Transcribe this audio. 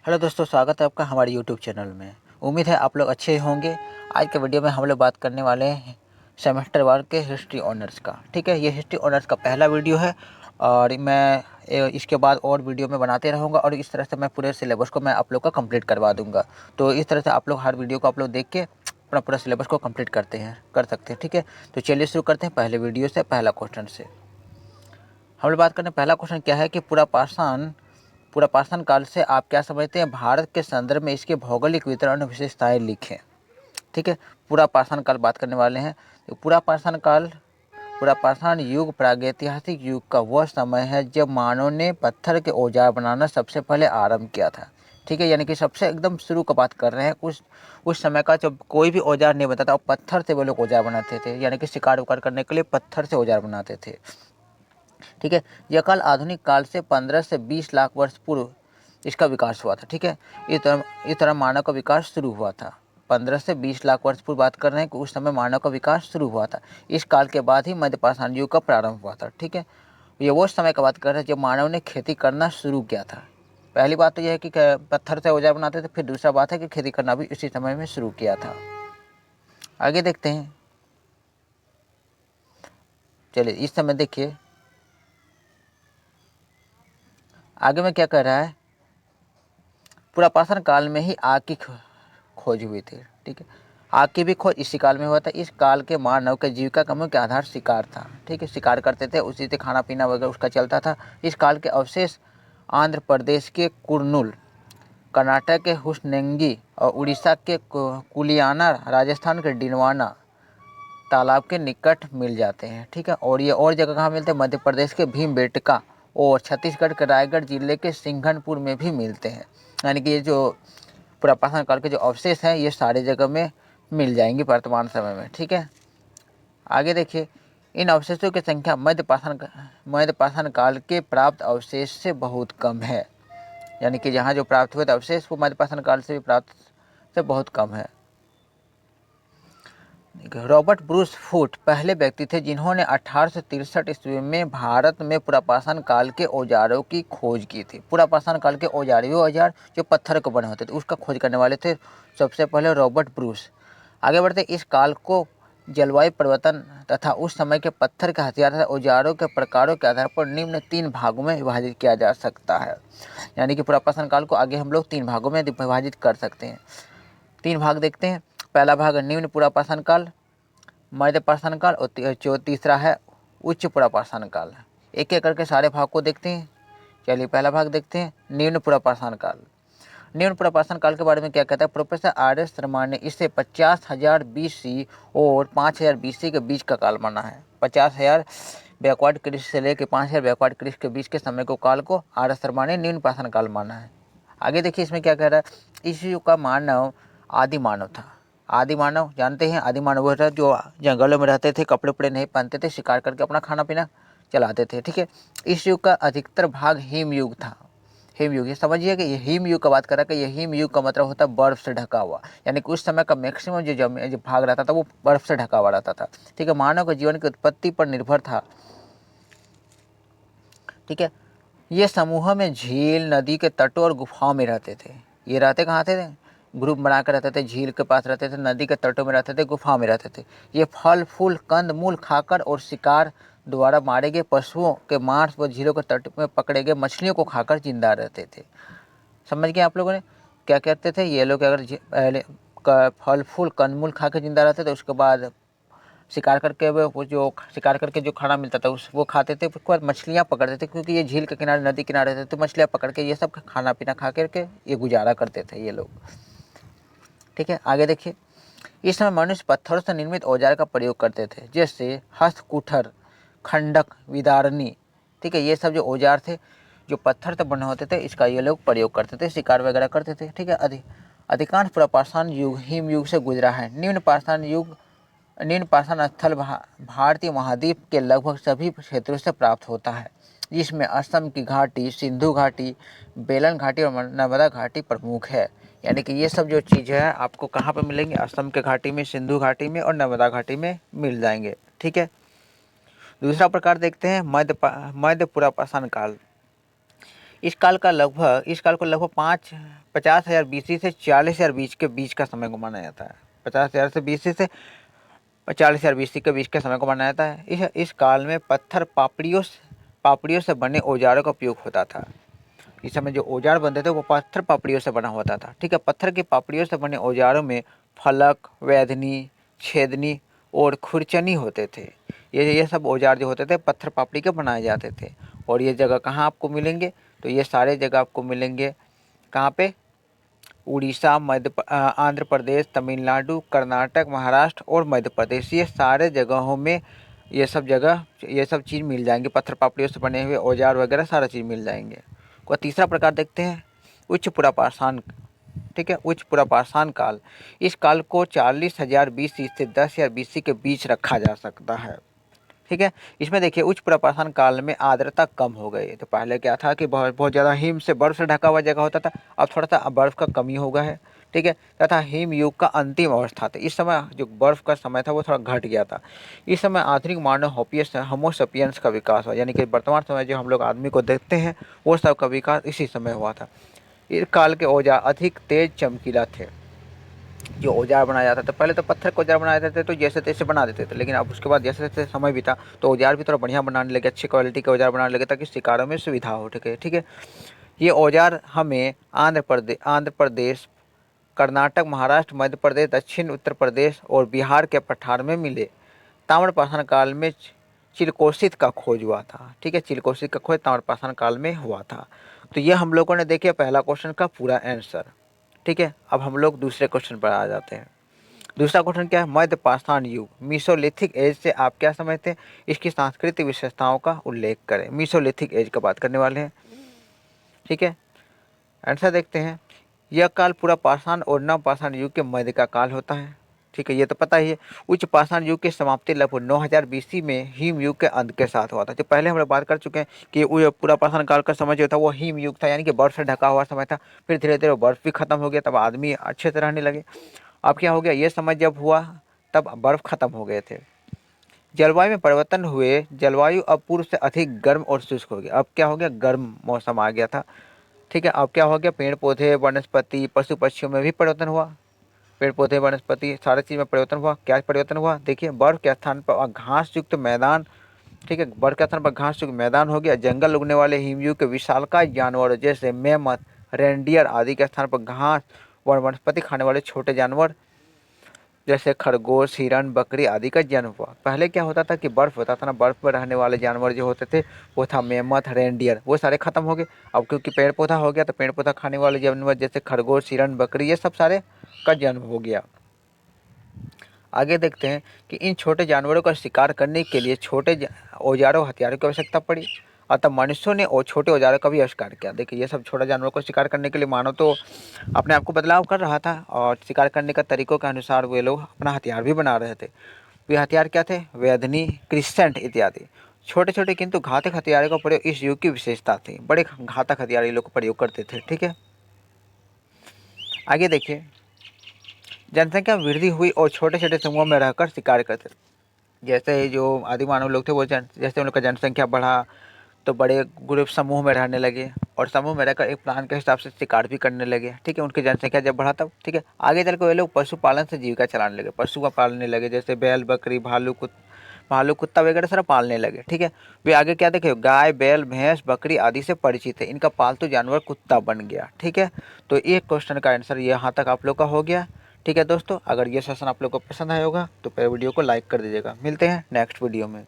Hello दोस्तों, स्वागत है आपका हमारे यूट्यूब चैनल में। उम्मीद है आप लोग अच्छे होंगे। आज के वीडियो में हम लोग बात करने वाले हैं सेमेस्टर 1 के हिस्ट्री ऑनर्स का। ठीक है, ये हिस्ट्री ऑनर्स का पहला वीडियो है और मैं इसके बाद और वीडियो में बनाते रहूँगा और इस तरह से मैं पूरे सिलेबस को मैं आप लोग का कंप्लीट करवा दूँगा। तो इस तरह से आप लोग हर वीडियो को आप लोग देख के अपना पूरा सिलेबस को कंप्लीट कर सकते हैं। ठीक है, तो चलिए शुरू करते हैं पहले वीडियो से, पहला क्वेश्चन से। हम लोग बात करते हैं, पहला क्वेश्चन क्या है कि पूरा पाषाण काल से आप क्या समझते हैं? भारत के संदर्भ में इसके भौगोलिक वितरण और विशेषताएं लिखें। ठीक है, पूरा पाषाण काल बात करने वाले हैं। तो पूरा पाषाण युग प्रागैतिहासिक युग का वह समय है जब मानव ने पत्थर के औजार बनाना सबसे पहले आरंभ किया था। ठीक है, यानी कि सबसे एकदम शुरू का बात कर रहे हैं। उस समय का जब कोई भी औजार नहीं बनता था और पत्थर से वो लोग औजार बनाते थे, यानी कि शिकार उकार करने के लिए पत्थर से औजार बनाते थे। ठीक है, यह काल आधुनिक काल से 15 से 20 लाख वर्ष पूर्व इसका विकास हुआ था। ठीक है, इस तरह मानव का विकास शुरू हुआ था। 15 से 20 लाख वर्ष पूर्व बात कर रहे हैं कि उस समय मानव का विकास शुरू हुआ था। इस काल के बाद ही मध्य पाषाण युग का प्रारंभ हुआ था। ठीक है, ये वो समय का बात कर रहे हैं जब मानव ने खेती करना शुरू किया था। पहली बात तो यह है कि पत्थर से औजार बनाते थे, फिर दूसरा बात है कि खेती करना भी इसी समय में शुरू किया था। आगे देखते हैं। चलिए इस समय देखिए आगे में क्या कह रहा है। पूरा पाषाण काल में ही आग की खोज हुई थी। ठीक है, आग की भी खोज इसी काल में हुआ था। इस काल के मानव के जीविका का मुख्य आधार शिकार था। ठीक है, शिकार करते थे, उसी से खाना पीना वगैरह उसका चलता था। इस काल के अवशेष आंध्र प्रदेश के कुर्नूल, कर्नाटक के हुसनेंगी और उड़ीसा के कुलियाना, राजस्थान के डिनवाना तालाब के निकट मिल जाते हैं। ठीक है, और ये और जगह कहाँ मिलते हैं? मध्य प्रदेश के भीमबेटका और छत्तीसगढ़ के रायगढ़ जिले के सिंघनपुर में भी मिलते हैं। यानी कि ये जो पुरापाषाण काल के जो अवशेष हैं ये सारी जगह में मिल जाएंगे वर्तमान समय में। ठीक है, आगे देखिए। इन अवशेषों की संख्या मध्य पाषाण काल के प्राप्त अवशेष से बहुत कम है। यानी कि जहाँ जो प्राप्त हुए थे अवशेष वो मध्य पाषाण काल से भी प्राप्त से बहुत कम है। रॉबर्ट ब्रूस फूट पहले व्यक्ति थे जिन्होंने 1863 ईस्वी में भारत में पुरापाषाण काल के औजारों की खोज की थी। पुरापाषाण काल के औजार, वो औजार जो पत्थर के बने होते थे, उसका खोज करने वाले थे सबसे पहले रॉबर्ट ब्रूस। आगे बढ़ते, इस काल को जलवायु परिवर्तन तथा उस समय के पत्थर के हथियार तथा औजारों के प्रकारों के आधार पर निम्न 3 भागों में विभाजित किया जा सकता है। यानी कि पुरापाषाण काल को आगे हम लोग 3 भागों में विभाजित कर सकते हैं। 3 भाग देखते हैं। पहला भाग निम्न पुरापाषाण काल, मध्य पाषाण काल और जो तीसरा है उच्च पुरापाषाण काल। एक एक करके सारे भाग को देखते हैं। चलिए पहला भाग देखते हैं, निम्न पुरापाषाण काल। निम्न पुरापाषाण काल के बारे में क्या कहता है? Professor RS. शर्मा ने इसे 50,000 BC और 5,000 BC के बीच का काल माना है। 50,000 बैकवर्ड क्रिस्ट से लेकर 5,000 बैकवर्ड क्रिस्ट के बीच के समय को काल को आर.एस. शर्मा ने निम्न पाषाण काल माना है। आगे देखिए इसमें क्या कह रहा है। इस युग का मानव आदि मानव था। आदि मानव जानते हैं, आदि मानव वो था जो जंगलों में रहते थे, कपड़े उपड़े नहीं पहनते थे, शिकार करके अपना खाना पीना चलाते थे। ठीक है, इस युग का अधिकतर भाग हिम युग था। हिम युग, ये समझिए कि ये हिम युग का बात कर रहा है कि ये हिम युग का मतलब होता है बर्फ से ढका हुआ। यानी कि उस समय का मैक्सिमम जो भाग रहता था वो बर्फ से ढका हुआ रहता था। ठीक है, मानव के जीवन की उत्पत्ति पर निर्भर था। ठीक है, ये समूह में झील, नदी के तटों और गुफाओं में रहते थे। ये रहते कहाँ थे? ग्रुप बनाकर रहते थे, झील के पास रहते थे, नदी के तटों में रहते थे, गुफाओं में रहते थे। ये फल फूल कंद मूल खाकर और शिकार द्वारा मारे गए पशुओं के मांस व झीलों के तट में पकड़े गए मछलियों को खाकर जिंदा रहते थे। समझ गए आप लोगों ने? क्या कहते थे ये लोग? अगर पहले फल फूल कंदमूल खा के जिंदा रहते थे, उसके बाद शिकार करके वो जो शिकार करके जो खाना मिलता था उस वो खाते थे। उसके बाद मछलियाँ पकड़ते थे, क्योंकि ये झील के किनारे नदी किनारे रहते थे, तो मछलियाँ पकड़ के ये सब खाना पीना खा करके ये गुजारा करते थे ये लोग। ठीक है, आगे देखिए। इस समय मनुष्य पत्थरों से निर्मित औजार का प्रयोग करते थे, जैसे हस्तकुठर, खंडक, विदारनी। ठीक है, ये सब जो औजार थे जो पत्थर से बने होते थे, इसका ये लोग प्रयोग करते थे, शिकार वगैरह करते थे। ठीक है, अधिकांश पुरापाषाण युग हिम युग से गुजरा है। निम्न पाषाण स्थल भारतीय महाद्वीप के लगभग सभी क्षेत्रों से प्राप्त होता है, जिसमें असम की घाटी, सिंधु घाटी, बेलन घाटी और नर्मदा घाटी प्रमुख है। यानी कि ये सब जो चीज़ है आपको कहाँ पर मिलेंगे? असम के घाटी में, सिंधु घाटी में और नर्मदा घाटी में मिल जाएंगे। ठीक है, दूसरा प्रकार देखते हैं मध्य पुरापाषाण काल। इस काल को लगभग 50,000 BC से 40,000 बीच के बीच का समय को माना जाता है। 50,000 से BC से 40,000 BC के बीच के समय को माना जाता है। इस काल में पत्थर पापड़ियों से बने औजारों का उपयोग होता था। इस समय जो औजार बनते थे वो पत्थर पापड़ियों से बना होता था। ठीक है, पत्थर की पापड़ियों से बने औजारों में फलक, वैधनी, छेदनी और खुरचनी होते थे। ये सब औजार जो होते थे पत्थर पापड़ी के बनाए जाते थे। और ये जगह कहाँ आपको मिलेंगे? तो ये सारे जगह आपको मिलेंगे कहाँ पे? उड़ीसा, आंध्र प्रदेश, तमिलनाडु, कर्नाटक, महाराष्ट्र और मध्य प्रदेश। ये सारे जगहों में ये सब चीज़ मिल जाएंगे। पत्थर पापड़ियों से बने हुए औजार वगैरह सारा चीज़ मिल जाएंगे। को तीसरा प्रकार देखते हैं, उच्च पुरापाषाण। ठीक है, उच्च पुरापाषाण काल। इस काल को 40,000 BC से 10,000 BC के बीच रखा जा सकता है। ठीक है, इसमें देखिए उच्च पुरापाषाण काल में आर्द्रता कम हो गई। तो पहले क्या था कि बहुत बहुत ज़्यादा हिम से बर्फ से ढका हुआ जगह होता था, अब थोड़ा सा बर्फ का कमी हो गया है। ठीक है, तथा हिम युग का अंतिम अवस्था था। इस समय जो बर्फ का समय था वो थोड़ा घट गया था। इस समय आधुनिक मानव होमोसेपियंस का विकास हुआ, यानी कि वर्तमान समय जो हम लोग आदमी को देखते हैं वो सब का विकास इसी समय हुआ था। इस काल के औजार अधिक तेज चमकीला थे। जो औजार बनाया जाता था, पहले तो पत्थर के औजार बनाए जाते थे तो जैसे तैसे बना देते थे, लेकिन अब उसके बाद जैसे जैसे समय बीता तो औजार भी थोड़ा बढ़िया बनाने लगे, अच्छी क्वालिटी के औजार बनाने लगे ताकि शिकारों में सुविधा हो। ठीक है, ये औजार हमें आंध्र प्रदेश, कर्नाटक, महाराष्ट्र, मध्य प्रदेश, दक्षिण उत्तर प्रदेश और बिहार के पठार में मिले। ताम्रपाषाण काल में चिलकोसित का खोज हुआ था। ठीक है, चिलकोसित का खोज ताम्रपाषाण काल में हुआ था। तो ये हम लोगों ने देखिए पहला क्वेश्चन का पूरा आंसर। ठीक है, अब हम लोग दूसरे क्वेश्चन पर आ जाते हैं। दूसरा क्वेश्चन क्या है? मध्य पाषाण युग, मीसोलिथिक एज से आप क्या समझते हैं? इसकी सांस्कृतिक विशेषताओं का उल्लेख करें। मीसोलिथिक एज का बात करने वाले हैं। ठीक है, आंसर देखते हैं। यह काल पूरा पाषाण और नव पाषाण युग के मध्य का काल होता है। ठीक है, ये तो पता ही है। उच्च पाषाण युग की समाप्ति लगभग 9000 BC में हिम युग के अंत के साथ हुआ था। जो पहले हम लोग बात कर चुके हैं कि वो पूरा पाषाण काल का समय जो था वो हिम युग था, यानी कि बर्फ से ढका हुआ समय था। फिर धीरे धीरे बर्फ भी खत्म हो गया, तब आदमी अच्छे से रहने लगे। अब क्या हो गया? ये समय जब हुआ तब बर्फ खत्म हो गए थे। जलवायु में परिवर्तन हुए, जलवायु अब पूर्व से अधिक गर्म और शुष्क हो गया। अब क्या हो गया? गर्म मौसम आ गया था। ठीक है, अब क्या हो गया? पेड़ पौधे, वनस्पति, पशु पक्षियों में भी परिवर्तन हुआ। पेड़ पौधे, वनस्पति, सारे चीज़ में परिवर्तन हुआ। क्या परिवर्तन हुआ? देखिए, बर्फ के स्थान पर घास युक्त मैदान। ठीक है, बर्फ के स्थान पर घास युक्त मैदान हो गया। जंगल उगने वाले हिमयुग के विशालकाय जानवर जैसे मेमथ, रेंडियर आदि के स्थान पर घास व वनस्पति खाने वाले छोटे जानवर जैसे खरगोश, हिरण, बकरी आदि का जन्म हुआ। पहले क्या होता था कि बर्फ होता था ना, बर्फ में रहने वाले जानवर जो होते थे वो था मेमथ, रेंडियर, वो सारे खत्म हो गए। अब क्योंकि पेड़ पौधा हो गया तो पेड़ पौधा खाने वाले जानवर जैसे खरगोश, हिरण, बकरी ये सब सारे का जन्म हो गया। आगे देखते हैं कि इन छोटे जानवरों का शिकार करने के लिए छोटे औजारों हथियारों की आवश्यकता पड़ी। अतः मनुष्यों ने और छोटे औजारों का भी आविष्कार किया। देखिए, ये सब छोटे जानवरों को शिकार करने के लिए मानव तो अपने आप को बदलाव कर रहा था और शिकार करने का तरीकों के अनुसार वे लोग अपना हथियार भी बना रहे थे। वे हथियार क्या थे? वेदनी, क्रिसेंट इत्यादि। छोटे छोटे किंतु घातक हथियारों का प्रयोग इस युग की विशेषता थी। बड़े घातक हथियार ये लोग प्रयोग करते थे। ठीक है, आगे देखिए, जनसंख्या में वृद्धि हुई और छोटे छोटे समूहों में रहकर शिकार करते थे। जैसे जो आदि मानव लोग थे वो जैसे उन लोग का जनसंख्या बढ़ा तो बड़े ग्रुप समूह में रहने लगे और समूह में रहकर एक प्लान के हिसाब से शिकार भी करने लगे। ठीक है, उनकी जनसंख्या जब बढ़ा तब ठीक है, आगे चल के वे लोग पशुपालन से जीविका चलाने लगे। पशु पालने लगे, जैसे बैल, बकरी, भालू, कुत्ता वगैरह सारा पालने लगे। ठीक है, वे आगे क्या देखे? गाय, बैल, भैंस, बकरी आदि से परिचित है। इनका पालतू जानवर कुत्ता बन गया। ठीक है, तो एक क्वेश्चन का आंसर यहाँ तक आप लोग का हो गया। ठीक है दोस्तों, अगर ये सेशन आप लोग को पसंद आया होगा तो वीडियो को लाइक कर दीजिएगा। मिलते हैं नेक्स्ट वीडियो में।